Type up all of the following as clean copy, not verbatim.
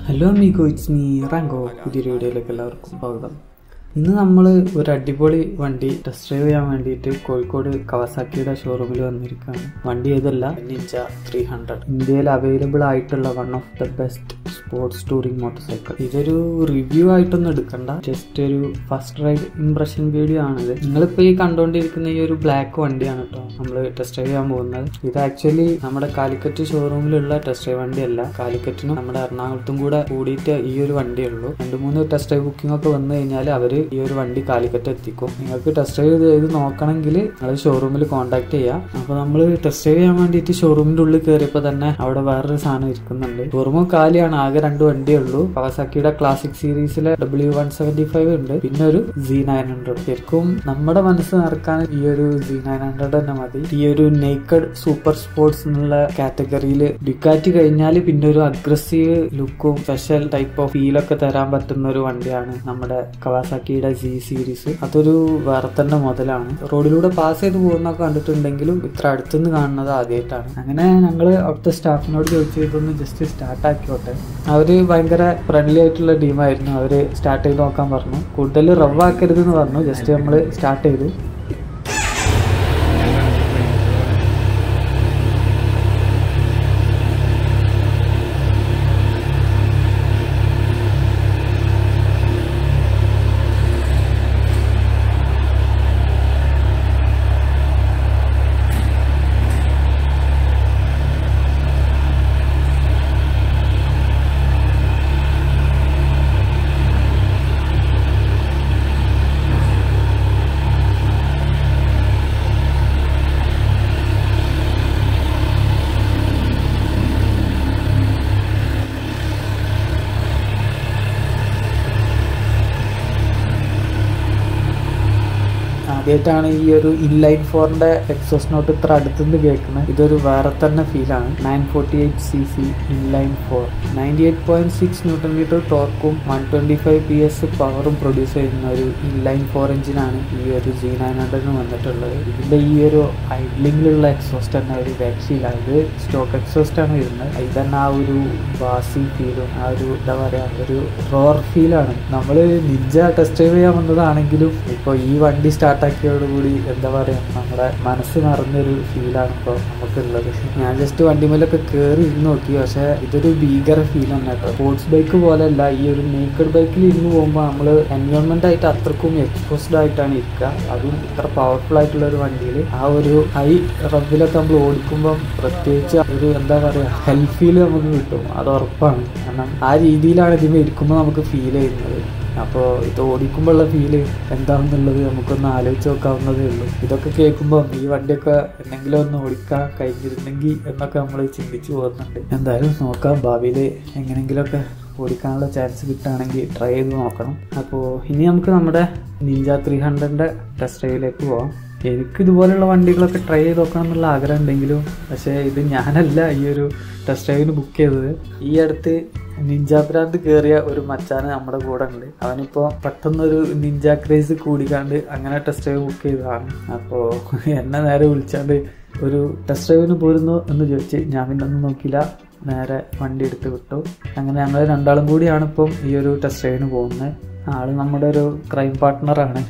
Hello amigo, it's me Rango. പുതിയൊരു വീഡിയോയിലേക്ക് എല്ലാവർക്കും സ്വാഗതം. ഇന്ന് നമ്മൾ ഒരു അടിപൊളി വണ്ടി ടെസ്റ്റ് ഡ്രൈവ് ചെയ്യാൻ വേണ്ടിയിട്ട് കോഴിക്കോട് കവാസാക്കിയുടെ ഷോറൂമിൽ വന്നിരിക്കുകയാണ്. വണ്ടി ഏതല്ല, നിഞ്ച 300. ഇന്ത്യയിൽ അവൈലബിൾ ആയിട്ടുള്ള one of the best sports touring motor cycle. ഇതൊരു റിവ്യൂ ആയിട്ടൊന്നും എടുക്കണ്ട, ജസ്റ്റ് ഒരു ഫസ്റ്റ് റൈഡ് ഇംപ്രഷൻ വീഡിയോ ആണിത്. നിങ്ങളിപ്പോൾ ഈ കണ്ടുകൊണ്ടിരിക്കുന്ന ഈ ഒരു ബ്ലാക്ക് വണ്ടിയാണ് കേട്ടോ നമ്മൾ ടെസ്റ്റ് ഡ്രൈവ് ചെയ്യാൻ പോകുന്നത്. ഇത് ആക്ച്വലി നമ്മുടെ കാലിക്കറ്റ് ഷോറൂമിലുള്ള ടെസ്റ്റ് ഡ്രൈവ് വണ്ടിയല്ല. കാലിക്കറ്റിനും നമ്മുടെ എറണാകുളത്തും കൂടെ കൂടിയിട്ട് ഈ ഒരു വണ്ടിയുള്ളൂ. 2-3 ടെസ്റ്റ് ഡ്രൈവ് ബുക്കിംഗ് ഒക്കെ വന്നു കഴിഞ്ഞാൽ അവര് ഈ ഒരു വണ്ടി കാലിക്കറ്റ് എത്തിക്കും. നിങ്ങൾക്ക് ടെസ്റ്റ് ഡ്രൈവ് ചെയ്ത് നോക്കണമെങ്കിൽ നിങ്ങൾ ഷോറൂമിൽ കോൺടാക്ട് ചെയ്യാം. അപ്പൊ നമ്മൾ ടെസ്റ്റ് ഡ്രൈവ് ചെയ്യാൻ വേണ്ടിയിട്ട് ഷോറൂമിന്റെ ഉള്ളിൽ കയറിയപ്പോൾ തന്നെ അവിടെ വേറൊരു സാധനം ഇരിക്കുന്നുണ്ട്. ഷോറൂം കാലിയാണ്, ആകെ 2 വണ്ടിയേ ഉള്ളൂ. കവാസാക്കിയുടെ ക്ലാസിക് സീരീസിലെ W175 ഉണ്ട്, പിന്നെ ഒരു Z900. ശരിക്കും നമ്മുടെ മനസ്സ് നിറക്കാൻ ഈ ഒരു Z900 തന്നെ മതി. ഈ ഒരു നേക്കഡ് സൂപ്പർ സ്പോർട്സ് എന്നുള്ള കാറ്റഗറിയിൽ ഡുക്കാറ്റി കഴിഞ്ഞാൽ പിന്നെ ഒരു അഗ്രസീവ് ലുക്കും സ്പെഷ്യൽ ടൈപ്പ് ഓഫ് ഫീലൊക്കെ തരാൻ പറ്റുന്ന ഒരു വണ്ടിയാണ് നമ്മുടെ കവാസാക്കിയുടെ Z സീരീസ്. അതൊരു വേറെ തന്നെ മുതലാണ്. റോഡിലൂടെ പാസ് ചെയ്ത് പോകുന്നൊക്കെ കണ്ടിട്ടുണ്ടെങ്കിലും ഇത്ര അടുത്തുനിന്ന് കാണുന്നത് ആദ്യമായിട്ടാണ്. അങ്ങനെ ഞങ്ങള് അവിടുത്തെ സ്റ്റാഫിനോട് ചോദിച്ചു ഇതൊന്ന് ജസ്റ്റ് സ്റ്റാർട്ട് ആക്കിയോട്ടെ. അവര് ഭയങ്കര ഫ്രണ്ട്ലി ആയിട്ടുള്ള ടീമായിരുന്നു. അവര് സ്റ്റാർട്ട് ചെയ്ത് നോക്കാൻ പറഞ്ഞു. കൂടുതൽ റവ് ആക്കരുത് എന്ന് പറഞ്ഞു. ജസ്റ്റ് നമ്മള് സ്റ്റാർട്ട് ചെയ്തു. ആദ്യമായിട്ടാണ് ഈ ഒരു ഇൻലൈൻ 4ന്റെ എക്സോസ് നോട്ട് ഇത്ര അടുത്തുനിന്ന് കേൾക്കുന്നത്. ഇതൊരു വേറെ തന്നെ ഫീലാണ്. 948cc ഇൻലൈൻ 4, 98.6 Nm ടോർക്കും 125 PS പവറും പ്രൊഡ്യൂസ് ചെയ്യുന്ന ഒരു ഇൻലൈൻ 4 എഞ്ചിനാണ് ഈ ഒരു Z900 വന്നിട്ടുള്ളത്. ഇതിന്റെ ഈ ഒരു ഐഡ്ലിംഗിലുള്ള എക്സോസ്റ്റ് തന്നെ ഒരു രക്ഷയില്ല. ഇത് സ്റ്റോക്ക് എക്സോസ്റ്റ് ആണ് വരുന്നത്. ഇതന്നെ ആ ഒരു ബാസി ഫീലും ആ ഒരു എന്താ പറയാ ഒരു റോർ ഫീലാണ്. നമ്മള് നിഞ്ച ടെസ്റ്റ് ഡ്രൈവ് ചെയ്യാൻ വന്നതാണെങ്കിലും ഇപ്പൊ ഈ വണ്ടി സ്റ്റാർട്ടാക്കിയോടുകൂടി എന്താ പറയാ നമ്മുടെ മനസ്സ് നിറഞ്ഞൊരു ഫീലാണ് ഇപ്പോൾ നമുക്കുള്ളത്. ഞാൻ ജസ്റ്റ് വണ്ടിമേലൊക്കെ കയറി ഇരുന്ന് നോക്കി, പക്ഷെ ഇതൊരു ഭീകര ഫീലാണ് കേട്ടോ. സ്പോർട്സ് ബൈക്ക് പോലെയല്ല. ഈ ഒരു നേക്കഡ് ബൈക്കിൽ ഇരുന്ന് പോകുമ്പോൾ നമ്മൾ എൻവയോൺമെന്റ് ആയിട്ട് അത്രക്കും എക്സ്പോസ്ഡ് ആയിട്ടാണ് ഇരിക്കുക. അതും ഇത്ര പവർഫുൾ ആയിട്ടുള്ള ഒരു വണ്ടിയിൽ ആ ഒരു ഹൈ റബ്ബിലൊക്കെ നമ്മൾ ഓടിക്കുമ്പോൾ പ്രത്യേകിച്ച് ഒരു എന്താ പറയാ ഹെൽത്ത് ഫീൽ നമുക്ക് കിട്ടും. അത് ഉറപ്പാണ്. കാരണം ആ രീതിയിലാണ് ഇതിന് ഇരിക്കുമ്പോൾ നമുക്ക് ഫീൽ ചെയ്യുന്നത്. അപ്പോൾ ഇത് ഓടിക്കുമ്പോഴുള്ള ഫീല് എന്താണെന്നുള്ളത് നമുക്കൊന്ന് ആലോചിച്ച് നോക്കാവുന്നതേ ഉള്ളൂ. ഇതൊക്കെ കേൾക്കുമ്പോൾ ഈ വണ്ടിയൊക്കെ എന്തെങ്കിലും ഒന്ന് ഓടിക്കാൻ കഴിഞ്ഞിരുന്നെങ്കിൽ എന്നൊക്കെ നമ്മൾ ചിന്തിച്ചു പോകുന്നുണ്ട്. എന്തായാലും നോക്കാം, ഭാവിയിൽ എങ്ങനെയെങ്കിലുമൊക്കെ ഓടിക്കാനുള്ള ചാൻസ് കിട്ടുകയാണെങ്കിൽ ട്രൈ ചെയ്ത് നോക്കണം. അപ്പോൾ ഇനി നമുക്ക് നമ്മുടെ നിഞ്ച 300ന്റെ ടെസ്റ്റ് ഡ്രൈവിലേക്ക് പോവാം. എനിക്ക് ഇതുപോലെയുള്ള വണ്ടികളൊക്കെ ട്രൈ ചെയ്ത് നോക്കണം എന്നുള്ള ആഗ്രഹം ഉണ്ടെങ്കിലും പക്ഷേ ഇത് ഞാനല്ല ഈ ഒരു ടെസ്റ്റ് ഡ്രൈവിന് ബുക്ക് ചെയ്തത്. ഈ അടുത്ത് നിഞ്ച ഭ്രാന്ത് കയറിയ ഒരു മച്ചാന് നമ്മുടെ കൂടെ ഉണ്ട്. അവനിപ്പോൾ പെട്ടെന്നൊരു നിഞ്ച ക്രേസ് കൂടിക്കാണ്ട് അങ്ങനെ ടെസ്റ്റ് ഡ്രൈവ് ബുക്ക് ചെയ്തതാണ്. അപ്പോൾ എന്നെ നേരെ വിളിച്ചാണ്ട് ഒരു ടെസ്റ്റ് ഡ്രൈവിന് പോരുന്നു എന്ന് ചോദിച്ച് ഞാൻ പിന്നെ ഒന്നും നോക്കിയില്ല, നേരെ വണ്ടി എടുത്ത് വിട്ടു. അങ്ങനെ ഞങ്ങൾ 2 കൂടിയാണ് ഇപ്പം ഈ ഒരു ടെസ്റ്റ് ഡ്രൈവിന് പോകുന്നത്. ആള് നമ്മുടെ ഒരു ക്രൈം പാർട്ട്ണറാണ്,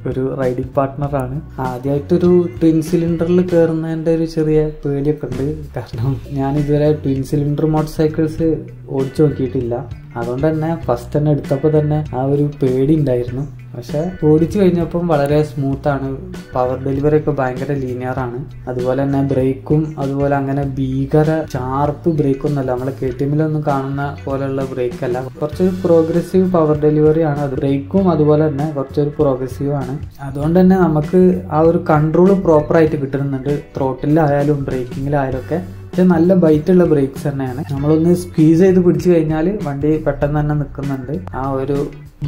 ഒരു റൈഡിങ് പാർട്ട്ണറാണ്. ആദ്യമായിട്ടൊരു ട്വിൻ സിലിണ്ടറിൽ കയറുന്നതിൻ്റെ ഒരു ചെറിയ പേടിയൊക്കെ ഉണ്ട്. കാരണം ഞാൻ ഇതുവരെ ട്വിൻ സിലിണ്ടർ മോട്ടോർ സൈക്കിൾസ് ഓടിച്ചു നോക്കിയിട്ടില്ല. അതുകൊണ്ട് തന്നെ ഫസ്റ്റ് തന്നെ എടുത്തപ്പോൾ തന്നെ ആ ഒരു പേടി ഉണ്ടായിരുന്നു. പക്ഷെ ഓടിച്ചു കഴിഞ്ഞപ്പം വളരെ സ്മൂത്താണ്. പവർ ഡെലിവറി ഒക്കെ ഭയങ്കര ലീനിയർ ആണ്. അതുപോലെ തന്നെ ബ്രേക്കും അതുപോലെ അങ്ങനെ ഭീകര ഷാർപ്പ് ബ്രേക്കൊന്നുമല്ല. നമ്മളെ KTMലൊന്നും കാണുന്ന പോലെയുള്ള ബ്രേക്ക് അല്ല. കുറച്ചൊരു പ്രോഗ്രസീവ് പവർ ഡെലിവറി ആണ് അത്. ബ്രേക്കും അതുപോലെ തന്നെ കുറച്ചൊരു പ്രോഗ്രസീവ് ആണ്. അതുകൊണ്ട് തന്നെ നമുക്ക് ആ ഒരു കൺട്രോൾ പ്രോപ്പർ ആയിട്ട് കിട്ടുന്നുണ്ട്. ത്രോട്ടിലായാലും ബ്രേക്കിങ്ങിലായാലും ഒക്കെ. പക്ഷെ നല്ല ബൈറ്റുള്ള ബ്രേക്സ് തന്നെയാണ്. നമ്മളൊന്ന് സ്ക്വീസ് ചെയ്ത് പിടിച്ചു കഴിഞ്ഞാൽ വണ്ടി പെട്ടെന്ന് തന്നെ നിൽക്കുന്നുണ്ട്. ആ ഒരു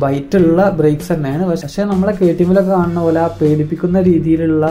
ബൈറ്റുള്ള ബ്രേക്സ് തന്നെയാണ്. പക്ഷെ നമ്മളെ KTMലൊക്കെ കാണുന്ന പോലെ ആ പേടിപ്പിക്കുന്ന രീതിയിലുള്ള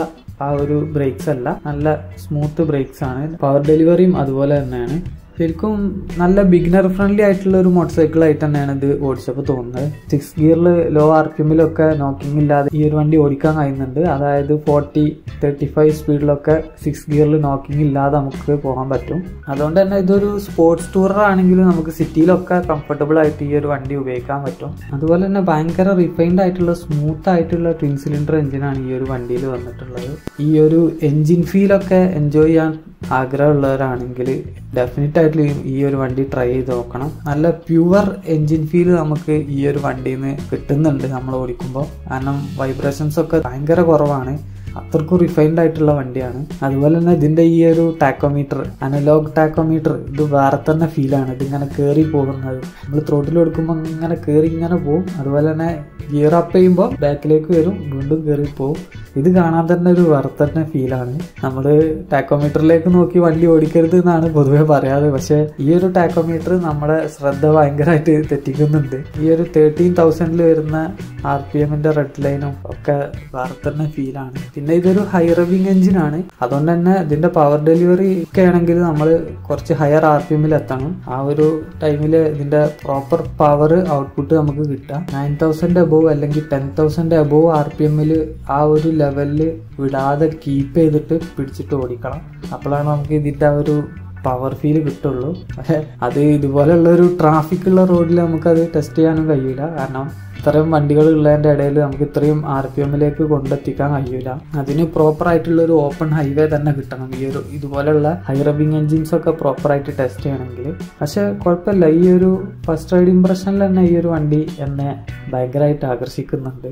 ആ ഒരു ബ്രേക്സ് അല്ല. നല്ല സ്മൂത്ത് ബ്രേക്സ് ആണ്. പവർ ഡെലിവറിയും അതുപോലെ തന്നെയാണ്. ശരിക്കും നല്ല ബിഗിനർ ഫ്രണ്ട്ലി ആയിട്ടുള്ള ഒരു മോട്ടോർ സൈക്കിൾ ആയിട്ട് തന്നെയാണ് ഇത് ഓടിച്ചപ്പോൾ തോന്നുന്നത്. 6 ഗിയറിൽ ലോ RPMലൊക്കെ നോക്കിംഗ് ഇല്ലാതെ ഈ ഒരു വണ്ടി ഓടിക്കാൻ കഴിയുന്നുണ്ട്. അതായത് 40-35 സ്പീഡിലൊക്കെ 6 ഗിയറിൽ നോക്കിംഗ് ഇല്ലാതെ നമുക്ക് പോകാൻ പറ്റും. അതുകൊണ്ട് തന്നെ ഇതൊരു സ്പോർട്സ് ടൂറർ ആണെങ്കിലും നമുക്ക് സിറ്റിയിലൊക്കെ കംഫർട്ടബിൾ ആയിട്ട് ഈ ഒരു വണ്ടി ഉപയോഗിക്കാൻ പറ്റും. അതുപോലെ തന്നെ ഭയങ്കര റിഫൈൻഡ് ആയിട്ടുള്ള സ്മൂത്ത് ആയിട്ടുള്ള ട്വിൻ സിലിണ്ടർ എഞ്ചിനാണ് ഈ ഒരു വണ്ടിയിൽ വന്നിട്ടുള്ളത്. ഈ ഒരു എഞ്ചിൻ ഫീലൊക്കെ എൻജോയ് ചെയ്യാൻ ആഗ്രഹമുള്ളവരാണെങ്കിൽ ഡെഫിനറ്റ് ആയിട്ട് ഈ ഒരു വണ്ടി ട്രൈ ചെയ്ത് നോക്കണം. നല്ല പ്യുവർ എൻജിൻ ഫീൽ നമുക്ക് ഈ ഒരു വണ്ടിയിൽ നിന്ന് കിട്ടുന്നുണ്ട് നമ്മൾ ഓടിക്കുമ്പോൾ. കാരണം വൈബ്രേഷൻസ് ഒക്കെ ഭയങ്കര കുറവാണ്. അത്രക്കും റിഫൈൻഡ് ആയിട്ടുള്ള വണ്ടിയാണ്. അതുപോലെ തന്നെ ഇതിന്റെ ഈ ഒരു ടാക്കോമീറ്റർ, അനലോഗ് ടാക്കോമീറ്റർ, ഇത് വേറെ തന്നെ ഫീലാണ്. ഇതിങ്ങനെ കയറി പോകുന്നത് നമ്മൾ ത്രോട്ടിൽ കൊടുക്കുമ്പോൾ ഇങ്ങനെ കയറി ഇങ്ങനെ പോകും. അതുപോലെ തന്നെ ഗിയർ അപ്പ് ചെയ്യുമ്പോൾ ബാക്കിലേക്ക് വരും, വീണ്ടും കയറി പോകും. ഇത് കാണാൻ തന്നെ ഒരു വേറെ തന്നെ ഫീലാണ്. നമ്മൾ ടാക്കോമീറ്ററിലേക്ക് നോക്കി വണ്ടി ഓടിക്കരുത് എന്നാണ് പൊതുവെ പറയാറ്. പക്ഷെ ഈ ഒരു ടാക്കോമീറ്റർ നമ്മുടെ ശ്രദ്ധ ഭയങ്കരമായിട്ട് തെറ്റിക്കുന്നുണ്ട്. ഈ ഒരു 13,000 വരുന്ന RPMന്റെ റെഡ് ലൈനും ഒക്കെ വേറെ തന്നെ ഫീലാണ്. പിന്നെ ഇതൊരു ഹൈ റവിംഗ് എഞ്ചിനാണ്. അതുകൊണ്ട് തന്നെ ഇതിന്റെ പവർ ഡെലിവറി ഒക്കെ ആണെങ്കിൽ നമ്മൾ കുറച്ച് ഹയർ RPMൽ എത്തണം. ആ ഒരു ടൈമിൽ ഇതിന്റെ പ്രോപ്പർ പവർ ഔട്ട്പുട്ട് നമുക്ക് കിട്ടാം. 9,000 അബോവ് അല്ലെങ്കിൽ 10,000 അബോവ് RPMൽ ആ ഒരു ലെവലിൽ വിടാതെ കീപ്പ് ചെയ്തിട്ട് പിടിച്ചിട്ട് ഓടിക്കണം. അപ്പോഴാണ് നമുക്ക് ഇതിന്റെ ആ ഒരു പവർ ഫീൽ കിട്ടുള്ളൂ. പക്ഷെ അത് ഇതുപോലെയുള്ള ഒരു ട്രാഫിക് ഉള്ള റോഡിൽ നമുക്കത് ടെസ്റ്റ് ചെയ്യാനും കഴിയില്ല. കാരണം ഇത്രയും വണ്ടികൾ ഉള്ളതിൻ്റെ ഇടയിൽ നമുക്ക് ഇത്രയും RPMലേക്ക് കൊണ്ടെത്തിക്കാൻ കഴിയില്ല. അതിന് പ്രോപ്പർ ആയിട്ടുള്ള ഒരു ഓപ്പൺ ഹൈവേ തന്നെ കിട്ടണം. ഈ ഒരു ഇതുപോലെയുള്ള ഹൈ റബിങ് എൻജിൻസ് ഒക്കെ പ്രോപ്പറായിട്ട് ടെസ്റ്റ് ചെയ്യണമെങ്കിൽ. പക്ഷെ കുഴപ്പമില്ല, ഈ ഒരു ഫസ്റ്റ് റൈഡ് ഇംപ്രഷനിൽ തന്നെ ഈ ഒരു വണ്ടി എന്നെ ഭയങ്കരമായിട്ട് ആകർഷിക്കുന്നുണ്ട്.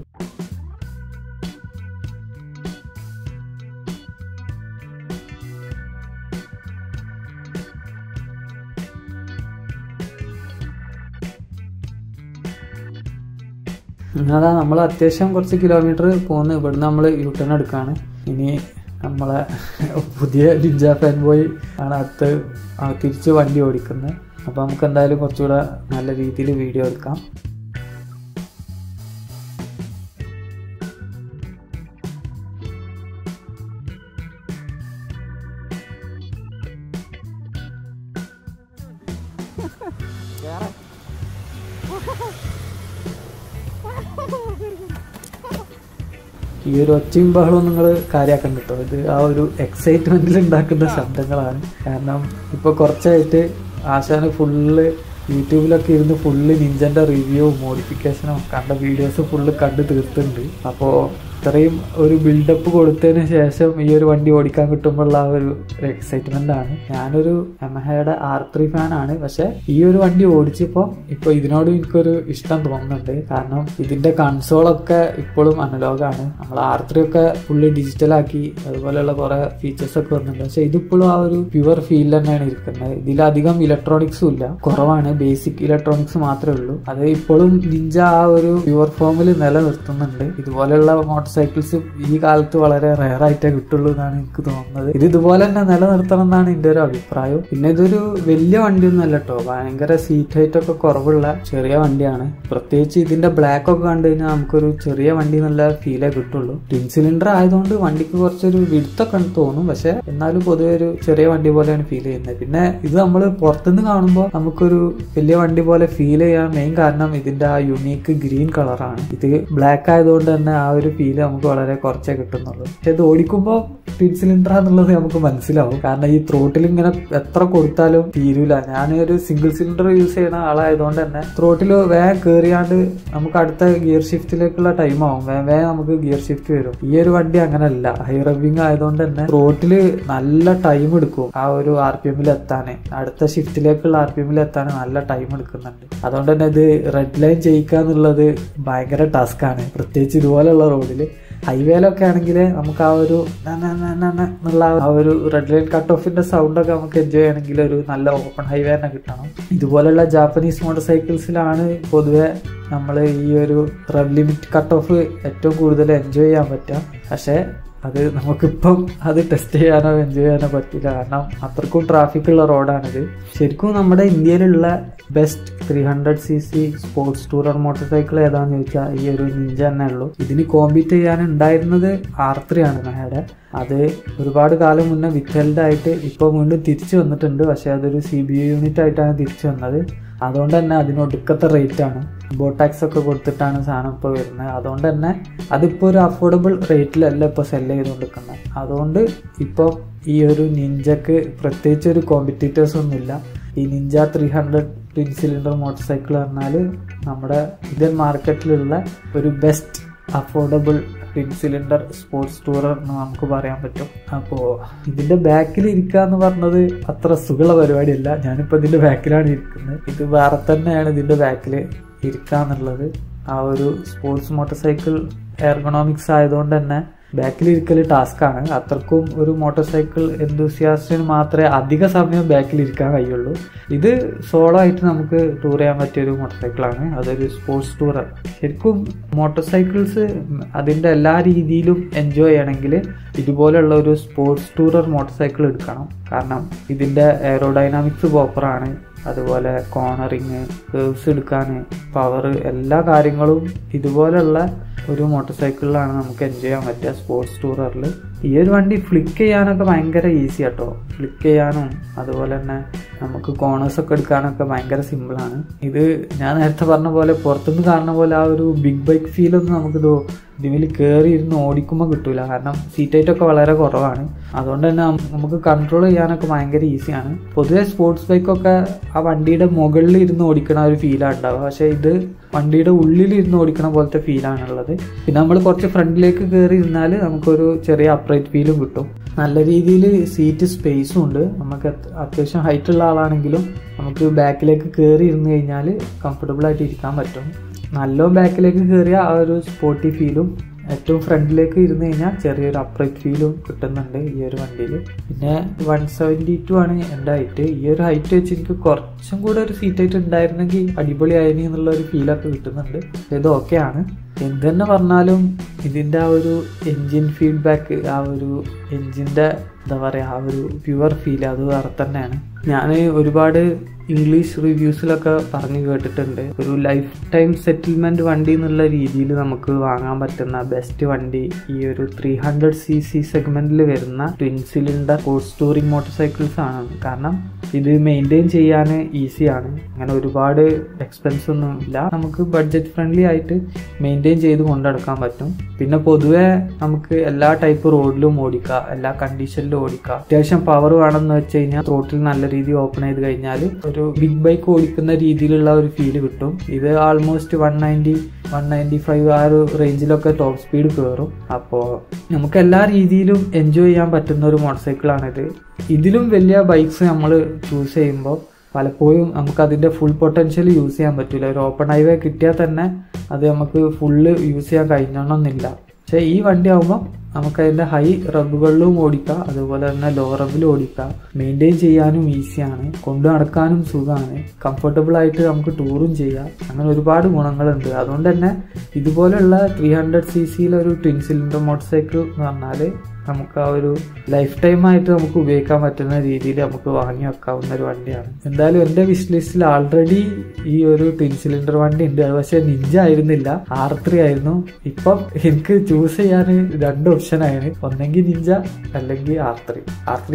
അതാ നമ്മൾ അത്യാവശ്യം കുറച്ച് കിലോമീറ്റർ പോകുന്നു. ഇവിടുന്ന് നമ്മൾ യൂട്ടേൺ എടുക്കുകയാണ്. ഇനി നമ്മളെ പുതിയ നിഞ്ച ഫാൻ ബോയ് ആണ് അടുത്ത് തിരിച്ച് വണ്ടി ഓടിക്കുന്നത്. അപ്പോൾ നമുക്ക് എന്തായാലും കുറച്ചുകൂടെ നല്ല രീതിയിൽ വീഡിയോ എടുക്കാം. ഈ ഒരു ഒച്ചയും ബഹളവും നിങ്ങൾ കാര്യമാക്കണ്ട കേട്ടോ. ഇത് ആ ഒരു എക്സൈറ്റ്മെന്റിൽ ഉണ്ടാക്കുന്ന ശബ്ദങ്ങളാണ്. കാരണം ഇപ്പോൾ കുറച്ചായിട്ട് ആശാന് ഫുള്ള് യൂട്യൂബിലൊക്കെ ഇരുന്ന് ഫുള്ള് നിഞ്ചൻ്റെ റിവ്യൂ മോഡിഫിക്കേഷനും കണ്ട വീഡിയോസ് ഫുള്ള് കണ്ട് തീർത്തുണ്ട്. അപ്പോൾ ഇത്രയും ഒരു ബിൽഡപ്പ് കൊടുത്തതിന് ശേഷം ഈ ഒരു വണ്ടി ഓടിക്കാൻ കിട്ടുമ്പോഴുള്ള ആ ഒരു എക്സൈറ്റ്മെന്റ് ആണ്. ഞാനൊരു യമഹയുടെ R3 ഫാനാണ്. പക്ഷെ ഈ ഒരു വണ്ടി ഓടിച്ചപ്പോൾ ഇപ്പോൾ ഇതിനോട് എനിക്കൊരു ഇഷ്ടം തോന്നുന്നുണ്ട്. കാരണം ഇതിന്റെ കൺസോളൊക്കെ ഇപ്പോഴും അനലോഗാണ്. നമ്മൾ R3 ഒക്കെ ഫുള്ള് ഡിജിറ്റലാക്കി അതുപോലെയുള്ള കുറെ ഫീച്ചേഴ്സ് ഒക്കെ വരുന്നുണ്ട്. പക്ഷെ ഇതിപ്പോഴും ആ ഒരു പ്യുവർ ഫീൽ തന്നെയാണ് ഇരിക്കുന്നത്. ഇതിലധികം ഇലക്ട്രോണിക്സും ഇല്ല, കുറവാണ്. ബേസിക് ഇലക്ട്രോണിക്സ് മാത്രമേ ഉള്ളൂ. അത് ഇപ്പോഴും നിഞ്ച ആ ഒരു പ്യുവർ ഫോമിൽ നിലനിർത്തുന്നുണ്ട്. ഇതുപോലെയുള്ള മോട്ടോർ സൈക്കിൾസ് ഈ കാലത്ത് വളരെ റെയർ ആയിട്ടേ കിട്ടുള്ളൂ എന്നാണ് എനിക്ക് തോന്നുന്നത്. ഇത് ഇതുപോലെ തന്നെ നിലനിർത്തണം എന്നാണ് എൻ്റെ ഒരു അഭിപ്രായം. പിന്നെ ഇതൊരു വലിയ വണ്ടിയൊന്നും അല്ല കേട്ടോ. ഭയങ്കര സീറ്റ് ഹൈറ്റ് ഒക്കെ കുറവുള്ള ചെറിയ വണ്ടിയാണ്. പ്രത്യേകിച്ച് ഇതിന്റെ ബ്ലാക്ക് ഒക്കെ കണ്ടു കഴിഞ്ഞാൽ നമുക്കൊരു ചെറിയ വണ്ടി എന്നുള്ള ഫീലേ കിട്ടുള്ളൂ. ട്വിൻ സിലിണ്ടർ ആയതുകൊണ്ട് വണ്ടിക്ക് കുറച്ചൊരു വിടുത്തൊക്കെ തോന്നും. പക്ഷെ എന്നാലും പൊതുവെ ഒരു ചെറിയ വണ്ടി പോലെയാണ് ഫീൽ ചെയ്യുന്നത്. പിന്നെ ഇത് നമ്മൾ പുറത്തുനിന്ന് കാണുമ്പോൾ നമുക്കൊരു വലിയ വണ്ടി പോലെ ഫീൽ ചെയ്യാൻ മെയിൻ കാരണം ഇതിന്റെ ആ യുണീക്ക് ഗ്രീൻ കളറാണ്. ഇത് ബ്ലാക്ക് ആയതുകൊണ്ട് തന്നെ ആ ഒരു ഫീൽ നമുക്ക് വളരെ കുറച്ചേ കിട്ടുന്നുള്ളൂ. പക്ഷെ ഇത് ഓടിക്കുമ്പോൾ ട്വിൻ സിലിണ്ടർ എന്നുള്ളത് നമുക്ക് മനസ്സിലാവും. കാരണം ഈ ത്രോട്ടിൽ ഇങ്ങനെ എത്ര കൊടുത്താലും തീരൂല. ഞാൻ ഒരു സിംഗിൾ സിലിണ്ടർ യൂസ് ചെയ്യുന്ന ആളായതുകൊണ്ട് തന്നെ ത്രോട്ടിൽ വേഗം കയറിയാണ്ട് നമുക്ക് അടുത്ത ഗിയർ ഷിഫ്റ്റിലേക്കുള്ള ടൈം ആവും. വേഗം നമുക്ക് ഗിയർ ഷിഫ്റ്റ് വരും. ഈ ഒരു വണ്ടി അങ്ങനെയല്ല. ഹൈ റബ്ബിങ് ആയതുകൊണ്ട് തന്നെ ത്രോട്ടില് നല്ല ടൈം എടുക്കും ആ ഒരു RPMൽ എത്താൻ. അടുത്ത ഷിഫ്റ്റിലേക്കുള്ള RPMൽ എത്താൻ നല്ല ടൈം എടുക്കുന്നുണ്ട്. അതുകൊണ്ട് തന്നെ ഇത് റെഡ് ലൈൻ ചെയ്യിക്കുക എന്നുള്ളത് ഭയങ്കര ടാസ്ക്കാണ്. പ്രത്യേകിച്ച് ഇതുപോലെയുള്ള റോഡിൽ. ഹൈവേയിലൊക്കെ ആണെങ്കിൽ നമുക്ക് ആ ഒരു എന്നുള്ള ആ ഒരു റെഡ് ലൈൻ കട്ട് ഓഫിന്റെ സൗണ്ട് ഒക്കെ നമുക്ക് എൻജോയ് ചെയ്യണമെങ്കിൽ ഒരു നല്ല ഓപ്പൺ ഹൈവേ തന്നെ കിട്ടണം. ഇതുപോലെയുള്ള ജാപ്പനീസ് മോട്ടോർ സൈക്കിൾസിലാണ് പൊതുവെ നമ്മൾ ഈ ഒരു റെഡ് ലിമിറ്റ് കട്ട് ഓഫ് ഏറ്റവും കൂടുതൽ എൻജോയ് ചെയ്യാൻ പറ്റുക. പക്ഷെ അത് നമുക്കിപ്പം അത് ടെസ്റ്റ് ചെയ്യാനോ എൻജോയ് ചെയ്യാനോ പറ്റില്ല, കാരണം അത്രക്കും ട്രാഫിക് ഉള്ള റോഡാണിത്. ശരിക്കും നമ്മുടെ ഇന്ത്യയിലുള്ള best 300cc sports tourer motor cycle ഏതാന്ന് ചോദിച്ചാൽ ഈ ഒരു നിഞ്ച തന്നെ ഉള്ളൂ. ഇതിന് കോമ്പീറ്റ് ചെയ്യാനുണ്ടായിരുന്നത് R3 ആണ് മേയുടെ. അത് ഒരുപാട് കാലം മുന്നേ വിത്ത്ഹെൽഡ് ആയിട്ട് ഇപ്പോൾ വീണ്ടും തിരിച്ചു വന്നിട്ടുണ്ട്. പക്ഷെ അതൊരു CBU യൂണിറ്റ് ആയിട്ടാണ് തിരിച്ചു വന്നത്. അതുകൊണ്ട് തന്നെ അതിന് ഒടുക്കത്തെ റേറ്റാണ്. ബോട്ടാക്സ് ഒക്കെ കൊടുത്തിട്ടാണ് സാധനം ഇപ്പോൾ വരുന്നത്. അതുകൊണ്ട് തന്നെ അതിപ്പോൾ ഒരു അഫോർഡബിൾ റേറ്റിലല്ല ഇപ്പോൾ സെല് ചെയ്തുകൊണ്ടിരിക്കുന്നത്. അതുകൊണ്ട് ഇപ്പോൾ ഈ ഒരു നിഞ്ചക്ക് പ്രത്യേകിച്ച് ഒരു കോമ്പറ്റീറ്റേഴ്സ് ഒന്നുമില്ല. ഈ Ninja 300 twin cylinder motor cycle പറഞ്ഞാൽ നമ്മുടെ ഇന്ത്യൻ മാർക്കറ്റിലുള്ള ഒരു best affordable twin cylinder sports tourer എന്ന് നമുക്ക് പറയാൻ പറ്റും. അപ്പോൾ ഇതിൻ്റെ ബാക്കിൽ ഇരിക്കുക എന്ന് പറഞ്ഞത് അത്ര സുഖമുള്ള പരിപാടിയല്ല. ഞാനിപ്പോൾ ഇതിൻ്റെ ബാക്കിലാണ് ഇരിക്കുന്നത്. ഇത് വേറെ തന്നെയാണ് ഇതിൻ്റെ ബാക്കിൽ ഇരിക്കുക എന്നുള്ളത്. ആ ഒരു സ്പോർട്സ് മോട്ടോർ സൈക്കിൾ എർഗണോമിക്സ് ആയതുകൊണ്ട് തന്നെ ബാക്കിലിരിക്കൽ ടാസ്ക്കാണ്. അത്രക്കും ഒരു മോട്ടോർ സൈക്കിൾ എന്തൂസിയാസ്റ്റിന് മാത്രമേ അധിക സമയം ബാക്കിലിരിക്കാൻ കഴിയുള്ളൂ. ഇത് സോളോ ആയിട്ട് നമുക്ക് ടൂർ ചെയ്യാൻ പറ്റിയൊരു മോട്ടോർ സൈക്കിളാണ്. അതൊരു സ്പോർട്സ് ടൂറർ. ശരിക്കും മോട്ടോർ സൈക്കിൾസ് അതിൻ്റെ എല്ലാ രീതിയിലും എൻജോയ് ചെയ്യണമെങ്കിൽ ഇതുപോലെയുള്ള ഒരു സ്പോർട്സ് ടൂറർ മോട്ടോർ സൈക്കിൾ എടുക്കണം. കാരണം ഇതിൻ്റെ എയറോഡൈനാമിക്സ് പ്രോപ്പറാണ്. അതുപോലെ കോർണറിങ്, കേവ്സ് എടുക്കാൻ, പവർ, എല്ലാ കാര്യങ്ങളും ഇതുപോലുള്ള ഒരു മോട്ടോർ സൈക്കിളിലാണ് നമുക്ക് എൻജോയ് ചെയ്യാൻ പറ്റുക സ്പോർട്സ് ടൂററിൽ. ഈ ഒരു വണ്ടി ഫ്ലിക്ക് ചെയ്യാനൊക്കെ ഭയങ്കര ഈസി കേട്ടോ. ഫ്ലിക്ക് ചെയ്യാനും അതുപോലെ തന്നെ നമുക്ക് കോർണേഴ്സൊക്കെ എടുക്കാനൊക്കെ ഭയങ്കര സിമ്പിളാണ്. ഇത് ഞാൻ നേരത്തെ പറഞ്ഞ പോലെ പുറത്തുനിന്ന് കാണുന്ന പോലെ ആ ഒരു ബിഗ് ബൈക്ക് ഫീലൊന്നും നമുക്കിത് ഇതിൽ കയറി ഇരുന്ന് ഓടിക്കുമ്പോൾ കിട്ടൂല. കാരണം സീറ്റ് ഹൈറ്റൊക്കെ വളരെ കുറവാണ്. അതുകൊണ്ട് തന്നെ നമുക്ക് കൺട്രോൾ ചെയ്യാനൊക്കെ ഭയങ്കര ഈസിയാണ്. പൊതുവെ സ്പോർട്സ് ബൈക്കൊക്കെ ആ വണ്ടിയുടെ മുകളിൽ ഇരുന്ന് ഓടിക്കണ ഒരു ഫീലാണ് ഉണ്ടാവുക. പക്ഷേ ഇത് വണ്ടിയുടെ ഉള്ളിൽ ഇരുന്ന് ഓടിക്കണ പോലത്തെ ഫീലാണുള്ളത്. പിന്നെ നമ്മൾ കുറച്ച് ഫ്രണ്ടിലേക്ക് കയറി ഇരുന്നാൽ നമുക്കൊരു ചെറിയ അപ്രൈറ്റ് ഫീലും കിട്ടും. നല്ല രീതിയിൽ സീറ്റ് സ്പേസും ഉണ്ട്. നമുക്ക് അത്യാവശ്യം ഹൈറ്റ് ഉള്ള ആളാണെങ്കിലും നമുക്ക് ബാക്കിലേക്ക് കയറി ഇരുന്ന് കഴിഞ്ഞാൽ കംഫർട്ടബിൾ ആയിട്ട് ഇരിക്കാൻ പറ്റും. നല്ലോണം ബാക്കിലേക്ക് കയറിയ ആ ഒരു സ്പോർട്ടി ഫീലും ഏറ്റവും ഫ്രണ്ടിലേക്ക് ഇരുന്ന് കഴിഞ്ഞാൽ ചെറിയൊരു അപ്രൈറ്റ് ഫീലും കിട്ടുന്നുണ്ട് ഈ ഒരു വണ്ടിയിൽ. പിന്നെ 172 ആണ് എൻ്റെ ഹൈറ്റ്. ഈ ഒരു ഹൈറ്റ് വെച്ച് എനിക്ക് കുറച്ചും കൂടെ ഒരു സീറ്റ് ഹൈറ്റ് ഉണ്ടായിരുന്നെങ്കിൽ അടിപൊളിയായിനി എന്നുള്ള ഒരു ഫീലൊക്കെ കിട്ടുന്നുണ്ട്. ഇത് ഓക്കെയാണ്. എന്ത് തന്നെ പറഞ്ഞാലും ഇതിൻ്റെ ആ ഒരു എൻജിൻ ഫീഡ്ബാക്ക്, ആ ഒരു എൻജിൻ്റെ എന്താ പറയുക, ആ ഒരു പ്യുവർ ഫീൽ അത് വേറെ തന്നെയാണ്. ഞാൻ ഒരുപാട് ഇംഗ്ലീഷ് റിവ്യൂസിലൊക്കെ പറഞ്ഞു കേട്ടിട്ടുണ്ട്, ഒരു ലൈഫ് ടൈം സെറ്റിൽമെൻറ്റ് വണ്ടി എന്നുള്ള രീതിയിൽ നമുക്ക് വാങ്ങാൻ പറ്റുന്ന ബെസ്റ്റ് വണ്ടി ഈ ഒരു 300cc സെഗ്മെൻറ്റിൽ വരുന്ന twin cylinder sports touring motor cycles ആണ്. കാരണം ഇത് മെയിൻറ്റെയിൻ ചെയ്യാൻ ഈസിയാണ്. അങ്ങനെ ഒരുപാട് എക്സ്പെൻസ് ഒന്നും ഇല്ല. നമുക്ക് ബഡ്ജറ്റ് ഫ്രണ്ട്ലി ആയിട്ട് മെയിൻറ്റെയിൻ ചെയ്ത് കൊണ്ടെടുക്കാൻ പറ്റും. പിന്നെ പൊതുവെ നമുക്ക് എല്ലാ ടൈപ്പ് റോഡിലും ഓടിക്കാം, എല്ലാ കണ്ടീഷനിലും ഓടിക്കാം. അത്യാവശ്യം പവർ വേണമെന്ന് വെച്ച് കഴിഞ്ഞാൽ ത്രോട്ടിൽ നല്ല രീതിയിൽ ഓപ്പൺ ചെയ്ത് കഴിഞ്ഞാൽ ഒരു ബിഗ് ബൈക്ക് ഓടിക്കുന്ന രീതിയിലുള്ള ഒരു ഫീല് കിട്ടും. ഇത് ആൾമോസ്റ്റ് 190-195 ആ ഒരു റേഞ്ചിലൊക്കെ ടോപ്പ് സ്പീഡ് കയറും. അപ്പോൾ നമുക്ക് എല്ലാ രീതിയിലും എൻജോയ് ചെയ്യാൻ പറ്റുന്ന ഒരു മോട്ടോർ സൈക്കിളാണിത്. ഇതിലും വലിയ ബൈക്സ് നമ്മൾ ചൂസ് ചെയ്യുമ്പോൾ പലപ്പോഴും നമുക്ക് അതിൻ്റെ ഫുൾ പൊട്ടൻഷ്യൽ യൂസ് ചെയ്യാൻ പറ്റില്ല. ഒരു ഓപ്പൺ ഹൈവേ കിട്ടിയാൽ തന്നെ അത് നമുക്ക് ഫുള്ള് യൂസ് ചെയ്യാൻ കഴിഞ്ഞോണമെന്നില്ല. പക്ഷേ ഈ വണ്ടി ആകുമ്പോൾ നമുക്ക് അതിൻ്റെ ഹൈ റബ്ബുകളിലും ഓടിക്കാം, അതുപോലെ തന്നെ ലോ റബ്ബിലും ഓടിക്കാം. മെയിൻറ്റെയിൻ ചെയ്യാനും ഈസിയാണ്, കൊണ്ടു നടക്കാനും സുഖമാണ്, കംഫർട്ടബിൾ ആയിട്ട് നമുക്ക് ടൂറും ചെയ്യാം. അങ്ങനെ ഒരുപാട് ഗുണങ്ങളുണ്ട്. അതുകൊണ്ട് തന്നെ ഇതുപോലെയുള്ള 300cc twin cylinder motor cycle എന്ന് പറഞ്ഞാൽ നമുക്ക് ആ ഒരു ലൈഫ് ടൈം ആയിട്ട് നമുക്ക് ഉപയോഗിക്കാൻ പറ്റുന്ന രീതിയിൽ നമുക്ക് വാങ്ങി വെക്കാവുന്ന ഒരു വണ്ടിയാണ്. എന്തായാലും എൻ്റെ വിഷ് ലിസ്റ്റിൽ ആൾറെഡി ഈ ഒരു ട്വിൻ സിലിണ്ടർ വണ്ടി ഉണ്ട്. അത് പക്ഷേ നിഞ്ച ആയിരുന്നില്ല, R3 ആയിരുന്നു. ഇപ്പം എനിക്ക് ചൂസ് ചെയ്യാൻ 2 ഓപ്ഷനാണ്, ഒന്നെങ്കിൽ നിഞ്ച അല്ലെങ്കിൽ R3.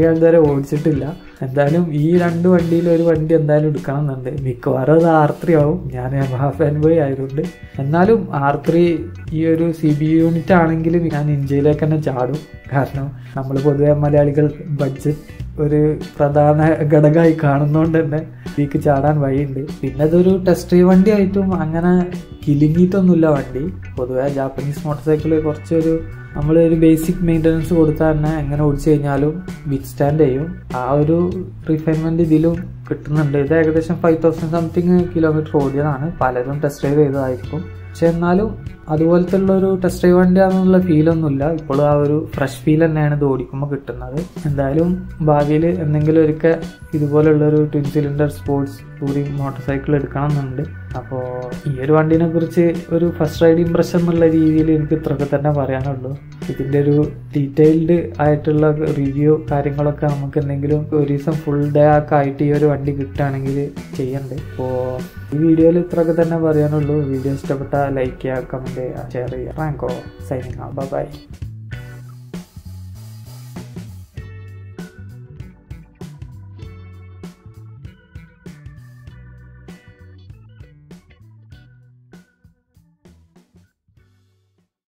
ഞാൻ ഇതുവരെ ഓടിച്ചിട്ടില്ല. എന്തായാലും ഈ 2 വണ്ടിയിൽ ഒരു വണ്ടി എന്തായാലും എടുക്കണം എന്നുണ്ട്. മിക്കവാറും അത് R3 ആവും. ഞാൻ ഫാൻ ബോയ് ആയതുകൊണ്ട്. എന്നാലും R3 ഈ ഒരു CBU യൂണിറ്റ് ആണെങ്കിലും ഞാൻ നിഞ്ചയിലേക്ക് തന്നെ ചാടും. കാരണം നമ്മൾ പൊതുവെ മലയാളികൾ ബഡ്ജറ്റ് ഒരു പ്രധാന ഘടകമായി കാണുന്നതുകൊണ്ട് തന്നെ ഇതിലേക്ക് ചാടാൻ വഴിയുണ്ട്. പിന്നെ ഇതൊരു ടെസ്റ്റ് ഡ്രൈവ് വണ്ടി ആയിട്ടും അങ്ങനെ കിലുങ്ങിയിട്ടൊന്നുമില്ല വണ്ടി. പൊതുവെ ജാപ്പനീസ് മോട്ടോർ സൈക്കിൾ കുറച്ചൊരു നമ്മളൊരു ബേസിക് മെയിൻ്റനൻസ് കൊടുത്താൽ തന്നെ എങ്ങനെ ഓടിച്ചു കഴിഞ്ഞാലും വിത്ത്സ്റ്റാൻഡ് ചെയ്യും. ആ ഒരു റിഫൈൻമെൻറ്റ് ഇതിലും കിട്ടുന്നുണ്ട്. ഇത് ഏകദേശം 5000 സംതിങ് കിലോമീറ്റർ ഓടിയതാണ്. പലരും ടെസ്റ്റ് ഡ്രൈവ് ചെയ്തതായിരിക്കും. പക്ഷെ എന്നാലും അതുപോലത്തെ ഉള്ളൊരു ടെസ്റ്റ് ഡ്രൈവ് വണ്ടിയാണെന്നുള്ള ഫീലൊന്നുമില്ല. ഇപ്പോഴും ആ ഒരു ഫ്രഷ് ഫീൽ തന്നെയാണ് ഇത് ഓടിക്കുമ്പോൾ കിട്ടുന്നത്. എന്തായാലും ഭാവിയിൽ എന്തെങ്കിലും ഒരിക്കൽ ഇതുപോലുള്ളൊരു twin cylinder sports touring motorcycle എടുക്കണം എന്നുണ്ട്. അപ്പോൾ ഈ ഒരു വണ്ടിനെ കുറിച്ച് ഒരു ഫസ്റ്റ് റൈഡ് ഇംപ്രഷൻ എന്നുള്ള രീതിയിൽ എനിക്ക് ഇത്രയൊക്കെ തന്നെ പറയാനുള്ളൂ. ഇതിൻ്റെ ഒരു ഡീറ്റെയിൽഡ് ആയിട്ടുള്ള റിവ്യൂ കാര്യങ്ങളൊക്കെ നമുക്ക് എന്തെങ്കിലും ഒരു ദിവസം ഫുൾ ഡേ ഒക്കെ ആയിട്ട് ഈ ഒരു വണ്ടി കിട്ടുകയാണെങ്കിൽ ചെയ്യണ്ടേ. അപ്പോൾ ഈ വീഡിയോയിൽ ഇത്രയൊക്കെ തന്നെ പറയാനുള്ളൂ. വീഡിയോ ഇഷ്ടപ്പെട്ടാൽ ലൈക്ക് ചെയ്യുക, കമൻറ്റ് ചെയ്യുക, ഷെയർ ചെയ്യുക. റാങ്കോ സൈനിങ് ഔട്ട്. ബൈ.